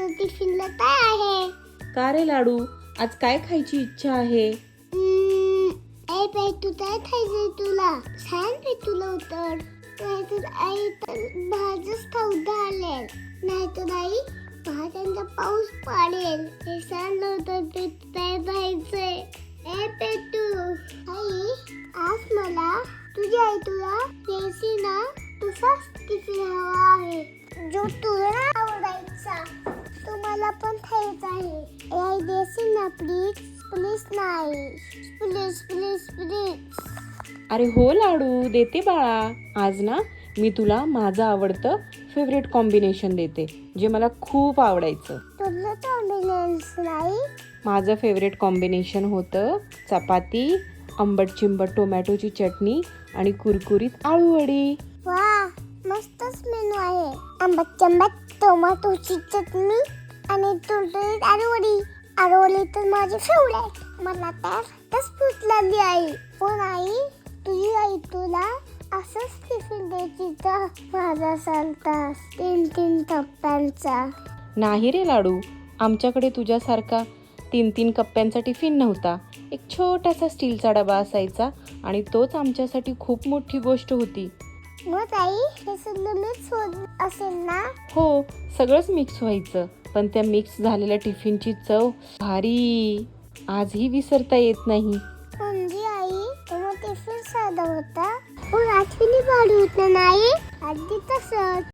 माझं टिफिनला काय आहे? का रे लाडू, आज काय खायची इच्छा आहे? आई पेटू काय खायचंय तुला? सांग पे तुला उत्तर. नाहीतर आई तर भाजच खाऊ घालेल. नाहीतर आई भाज्यांचा पाऊस पाडेल. हे सांगलं तर ते काय खायचंय? ए पेटू. आई आज मला तुझी आई तुला देशी ना तसाच टिफिन हवा आहे, जो तुला आवडायचा. तुम्हाला पण खायचा आहे. आई देशी ना प्लीज प्लीज नाही, प्लीज प्लीज प्लीज. अरे हो लाडू, देते बाळा. आज ना मी तुला माझं आवडतं फेवरेट कॉम्बिनेशन देते, जे मला खूप आवडायचं. तुला कॉम्बिनेशन्स नाही? माझं फेवरेट कॉम्बिनेशन होतं चपाती, आंबट चिंबट टोमॅटोची चटणी आणि कुरकुरीत आळूवडी. वा, मस्तच मेनू आहे. आंबट चंबट टोमॅटोची चटणी आणि तुरटुरीत आलूवडी. आलूवडी तर माझी फेवरेट. मला त्यातच भूक लागली आई. पण आई, तुझी आई तुला असंच टिफिन द्यायची तर माझा सांगतास 3-3 कप्प्यांचा. नाही रे लाडू, आमच्याकडे तुझ्यासारखा 3-3 कप्प्यांचा टिफिन नव्हता. एक छोटासा स्टीलचा डबा असायचा आणि तोच आमच्यासाठी खूप मोठी गोष्ट होती. मग आई, हे सगळं मिक्स होत असेल ना? हो, सगळंच मिक्स व्हायचं, पण त्या मिक्स झालेल्या टिफिनची चव भारी, आजही विसरता येत नाही. म्हणजे आई, मग टिफिन साधा होता पण आठवणी भारी होत नाही? आधी तसंच.